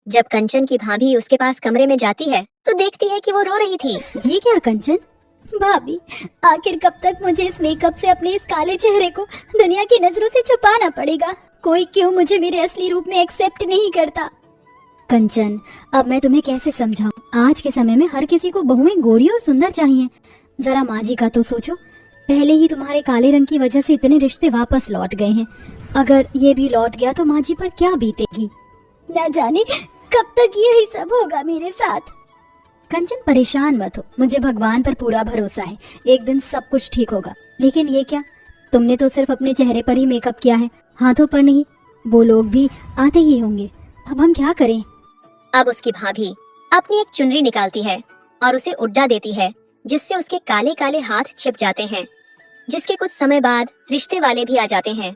जब कंचन की भाभी उसके पास कमरे में जाती है तो देखती है कि वो रो रही थी। ये क्या कंचन? भाभी, आखिर कब तक मुझे इस मेकअप से अपने इस काले चेहरे को दुनिया की नजरों से छुपाना पड़ेगा? कोई क्यों मुझे मेरे असली रूप में एक्सेप्ट नहीं करता? कंचन, अब मैं तुम्हें कैसे समझाऊं? आज के समय में हर किसी को बहुएं गोरी और सुंदर चाहिए। जरा माँ जी का तो सोचो, पहले ही तुम्हारे काले रंग की वजह से इतने रिश्ते वापस लौट गए हैं। अगर ये भी लौट गया तो माँ जी पर क्या बीतेगी? न जाने कब तक यही सब होगा मेरे साथ। कंचन, परेशान मत हो, मुझे भगवान पर पूरा भरोसा है, एक दिन सब कुछ ठीक होगा। लेकिन ये क्या, तुमने तो सिर्फ अपने चेहरे पर ही मेकअप किया है, हाथों पर नहीं। वो लोग भी आते ही होंगे, अब हम क्या करें? अब उसकी भाभी अपनी एक चुनरी निकालती है और उसे उड्डा देती है, जिससे उसके काले काले हाथ छिप जाते हैं। जिसके कुछ समय बाद रिश्ते वाले भी आ जाते हैं।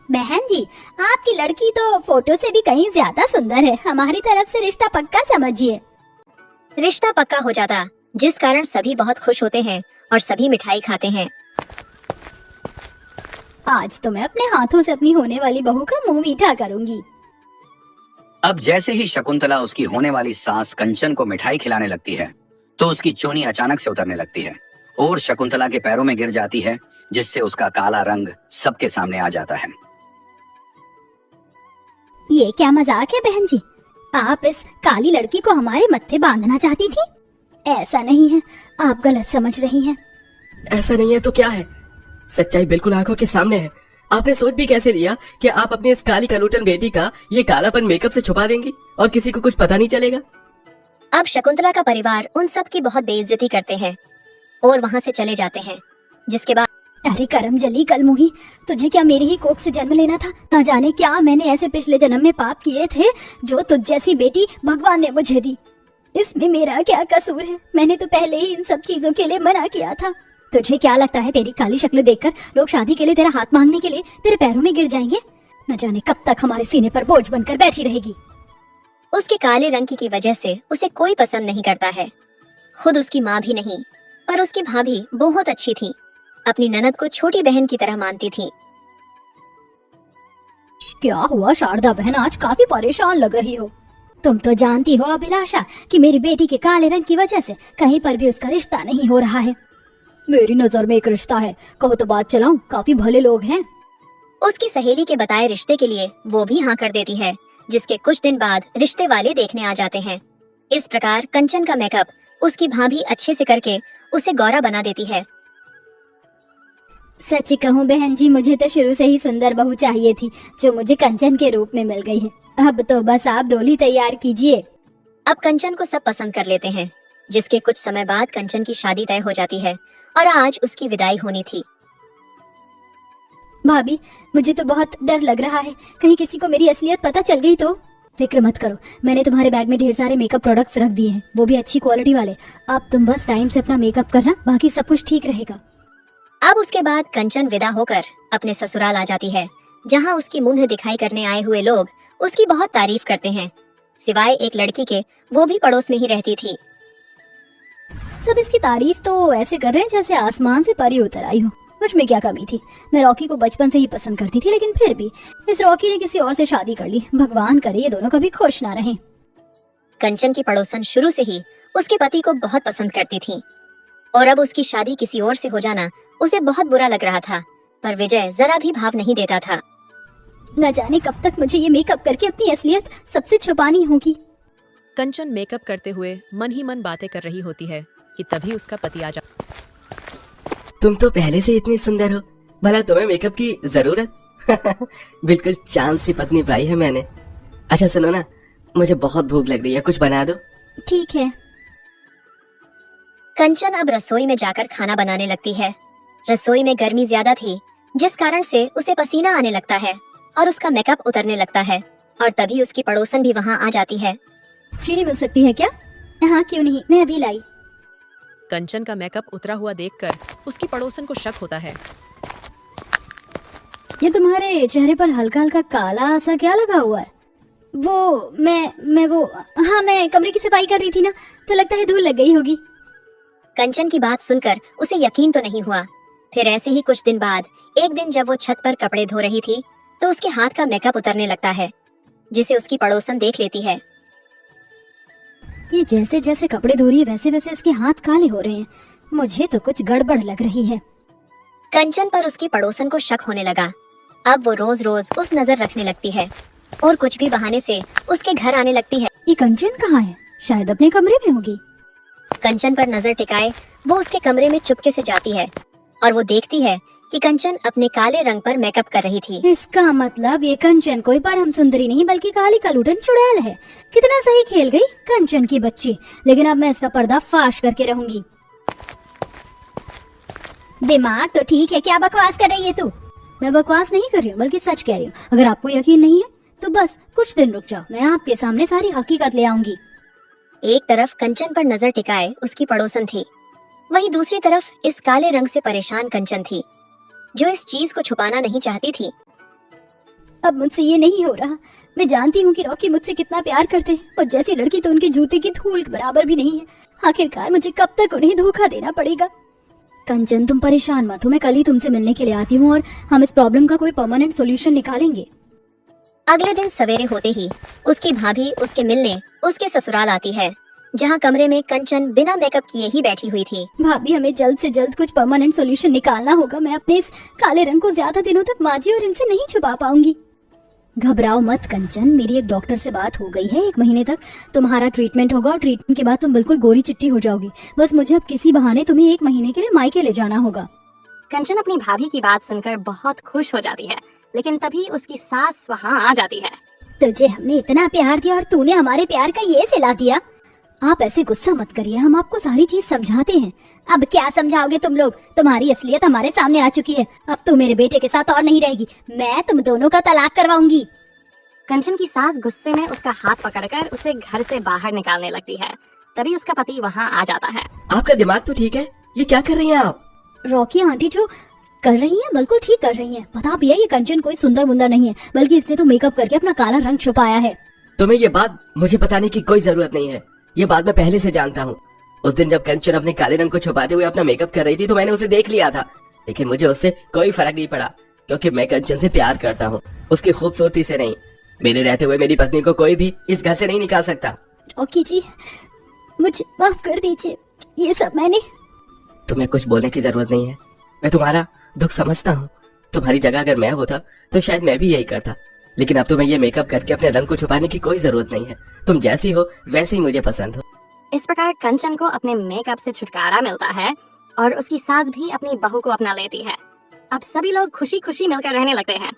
बहन जी, आपकी लड़की तो फोटो से भी कहीं ज्यादा सुंदर है, हमारी तरफ से रिश्ता पक्का समझिए। रिश्ता पक्का हो जाता, जिस कारण सभी बहुत खुश होते हैं और सभी मिठाई खाते हैं। आज तो मैं अपने हाथों से अपनी होने वाली बहू का मुंह मीठा करूंगी। अब जैसे ही शकुंतला उसकी होने वाली सास कंचन को मिठाई खिलाने लगती है तो उसकी चोनी अचानक से उतरने लगती है और शकुंतला के पैरों में गिर जाती है, जिससे उसका काला रंग सबके सामने आ जाता है। ये क्या मजाक है बहन जी? आप इस काली लड़की को हमारे मत्थे बांधना चाहती थी? ऐसा नहीं है, आप गलत समझ रही हैं। ऐसा नहीं है तो क्या है? सच्चाई बिल्कुल आंखों के सामने है। आपने सोच भी कैसे लिया कि आप अपनी इस काली कलूटन बेटी का ये कालापन मेकअप से छुपा देंगी और किसी को कुछ पता नहीं चलेगा? अब शकुंतला का परिवार उन सब की बहुत बेइज्जती करते हैं और वहाँ से चले जाते हैं। जिसके बाद अरे करम जली कलमुही, तुझे क्या मेरी ही कोख से जन्म लेना था? न जाने क्या मैंने ऐसे पिछले जन्म में पाप किए थे जो तुझ जैसी बेटी भगवान ने मुझे दी। इसमें मेरा क्या कसूर है? मैंने तो पहले ही इन सब चीजों के लिए मना किया था। तुझे क्या लगता है तेरी काली शक्ल देखकर लोग शादी के लिए तेरा हाथ मांगने के लिए तेरे पैरों में गिर जाएंगे? न जाने कब तक हमारे सीने पर बोझ बनकर बैठी रहेगी। उसके काले रंग की वजह से उसे कोई पसंद नहीं करता है, खुद उसकी माँ भी नहीं। पर उसकी भाभी बहुत अच्छी थी, अपनी ननद को छोटी बहन की तरह मानती थी। क्या हुआ शारदा बहन, आज काफी परेशान लग रही हो? तुम तो जानती हो अभिलाषा कि मेरी बेटी के काले रंग की वजह से कहीं पर भी उसका रिश्ता नहीं हो रहा है। मेरी नजर में एक रिश्ता है, कहो तो बात चलाऊं, काफी भले लोग हैं। उसकी सहेली के बताए रिश्ते के लिए वो भी हाँ कर देती है, जिसके कुछ दिन बाद रिश्ते वाले देखने आ जाते हैं। इस प्रकार कंचन का मेकअप उसकी भाभी अच्छे से करके उसे गौरा बना देती है। सच कहूँ बहन जी, मुझे तो शुरू से ही सुंदर बहू चाहिए थी, जो मुझे कंचन के रूप में मिल गई है। अब तो बस आप डोली तैयार कीजिए। अब कंचन को सब पसंद कर लेते हैं, जिसके कुछ समय बाद कंचन की शादी तय हो जाती है और आज उसकी विदाई होनी थी। भाभी, मुझे तो बहुत डर लग रहा है, कहीं किसी को मेरी असलियत पता चल गई तो? फिक्र मत करो, मैंने तुम्हारे बैग में ढेर सारे मेकअप प्रोडक्ट्स रख दिए हैं, वो भी अच्छी क्वालिटी वाले। अब तुम बस टाइम से अपना मेकअप करना, बाकी सब कुछ ठीक रहेगा। अब उसके बाद कंचन विदा होकर अपने ससुराल आ जाती है, जहाँ उसकी मुंह दिखाई करने आए हुए लोग उसकी बहुत तारीफ करते हैं। सिवाय एक लड़की के, वो भी पड़ोस में ही रहती थी। सब इसकी तारीफ तो ऐसे कर रहे हैं जैसे आसमान से परी उतर आई हो। मुझ में क्या कमी थी? मैं रॉकी को बचपन से ही पसंद करती थी, लेकिन फिर भी इस रॉकी ने किसी और से शादी कर ली। भगवान करे ये दोनों कभी खुश ना रहें। कंचन की पड़ोसन शुरू से ही उसके पति को बहुत पसंद करती थी और अब उसकी शादी किसी और से हो जाना उसे बहुत बुरा लग रहा था, पर विजय जरा भी भाव नहीं देता था। न जाने कब तक मुझे ये मेकअप करके अपनी असलियत सबसे छुपानी होगी। कंचन मेकअप करते हुए मन ही मन बातें कर रही होती है कि तभी उसका पति आ जाता। तुम तो पहले से इतनी सुंदर हो, भला तुम्हें मेकअप की जरूरत? बिल्कुल चांद सी पत्नी पाई है मैंने। अच्छा सुनो ना, मुझे बहुत भूख लग रही है, कुछ बना दो। ठीक है। कंचन अब रसोई में जाकर खाना बनाने लगती है। रसोई में गर्मी ज्यादा थी, जिस कारण से उसे पसीना आने लगता है और उसका मेकअप उतरने लगता है। और तभी उसकी पड़ोसन भी वहाँ आ जाती है। चीनी मिल सकती है क्या? हाँ क्यों नहीं, मैं अभी लाई। कंचन का मेकअप उतरा हुआ देखकर उसकी पड़ोसन को शक होता है। ये तुम्हारे चेहरे पर हल्का हल्का काला सा क्या लगा हुआ है? वो मैं कमरे की सफाई कर रही थी ना, तो लगता है धूल लग गई होगी। कंचन की बात सुनकर उसे यकीन तो नहीं हुआ। फिर ऐसे ही कुछ दिन बाद एक दिन जब वो छत पर कपड़े धो रही थी तो उसके हाथ का मेकअप उतरने लगता है। जिसे उसकी पड़ोसन देख लेती है। ये जैसे जैसे कपड़े धो रही है वैसे वैसे इसके हाथ काले हो रहे हैं। मुझे तो कुछ गड़बड़ लग रही है। कंचन पर उसकी पड़ोसन को शक होने लगा। अब वो रोज रोज उस नजर रखने लगती है और कुछ भी बहाने से उसके घर आने लगती है। ये कंचन कहाँ है? शायद अपने कमरे में होगी। कंचन पर नजर टिकाए वो उसके कमरे में चुपके से जाती है और वो देखती है कि कंचन अपने काले रंग पर मेकअप कर रही थी। इसका मतलब ये कंचन कोई परम सुंदरी नहीं बल्कि काली कलूटन चुड़ैल है। कितना सही खेल गई कंचन की बच्ची। लेकिन अब मैं इसका पर्दा फाश करके रहूंगी। दिमाग तो ठीक है, क्या बकवास कर रही है तू? मैं बकवास नहीं कर रही हूँ बल्कि सच कह रही हूँ। अगर आपको यकीन नहीं है तो बस कुछ दिन रुक जाओ, मैं आपके सामने सारी हकीकत ले आऊंगी। एक तरफ कंचन पर नजर टिकाए उसकी पड़ोसन थी, वहीं दूसरी तरफ इस काले रंग से परेशान कंचन थी जो इस चीज को छुपाना नहीं चाहती थी। अब मुझसे ये नहीं हो रहा। मैं जानती हूँ कि रॉकी मुझसे कितना प्यार करते हैं और जैसी लड़की तो उनके जूते की धूल बराबर भी नहीं है। आखिरकार मुझे कब तक उन्हें धोखा देना पड़ेगा? कंचन तुम परेशान मत हो, मैं कल ही तुमसे मिलने के लिए आती हूँ और हम इस प्रॉब्लम का कोई परमानेंट सॉल्यूशन निकालेंगे। अगले दिन सवेरे होते ही उसकी भाभी उसके मिलने उसके ससुराल आती है, जहाँ कमरे में कंचन बिना मेकअप किए ही बैठी हुई थी। भाभी हमें जल्द से जल्द कुछ परमानेंट सॉल्यूशन निकालना होगा। मैं अपने इस काले रंग को ज्यादा दिनों तक माजी और इनसे नहीं छुपा पाऊंगी। घबराओ मत कंचन, मेरी एक डॉक्टर से बात हो गई है। 1 महीने तक तुम्हारा ट्रीटमेंट होगा और ट्रीटमेंट के बाद तुम बिल्कुल गोरी चिट्टी हो जाओगी। बस मुझे अब किसी बहाने तुम्हें 1 महीने के लिए मायके ले जाना होगा। कंचन अपनी भाभी की बात सुनकर बहुत खुश हो जाती है, लेकिन तभी उसकी सास वहाँ आ जाती है। तुझे हमने इतना प्यार दिया और तूने हमारे प्यार का ये सिला दिया। आप ऐसे गुस्सा मत करिए, हम आपको सारी चीज समझाते हैं। अब क्या समझाओगे तुम लोग? तुम्हारी असलियत हमारे सामने आ चुकी है। अब तू मेरे बेटे के साथ और नहीं रहेगी, मैं तुम दोनों का तलाक करवाऊंगी। कंचन की सास गुस्से में उसका हाथ पकड़कर उसे घर से बाहर निकालने लगती है। तभी उसका पति वहाँ आ जाता है। आपका दिमाग तो ठीक है, ये क्या कर रही हैं आप? रॉकी आंटी जो कर रही है बिल्कुल ठीक कर रही है। पता भी है ये कंचन कोई सुंदर मुंदर नहीं है, बल्कि इसने तो मेकअप करके अपना काला रंग छुपाया है। तुम्हें ये बात मुझे बताने की कोई जरूरत नहीं है, ये बात मैं पहले से जानता हूँ। उस दिन जब कंचन अपने काले रंग को छुपाते हुए अपना मेकअप कर रही थी तो मैंने उसे देख लिया था, लेकिन मुझे उससे कोई फर्क नहीं पड़ा क्योंकि मैं कंचन से प्यार करता हूँ, उसकी खूबसूरती से नहीं। मेरे रहते हुए मेरी पत्नी को कोई भी इस घर से नहीं निकाल सकता। रॉकी जी मुझे माफ कर दीजिए, ये सब मैंने। तुम्हें कुछ बोलने की जरूरत नहीं है, मैं तुम्हारा दुख समझता हूँ। तुम्हारी जगह अगर मैं होता तो शायद मैं भी यही करता, लेकिन अब तुम्हें ये मेकअप करके अपने रंग को छुपाने की कोई जरूरत नहीं है। तुम जैसी हो वैसे ही मुझे पसंद हो। इस प्रकार कंचन को अपने मेकअप से छुटकारा मिलता है और उसकी सास भी अपनी बहू को अपना लेती है। अब सभी लोग खुशी खुशी मिलकर रहने लगते हैं।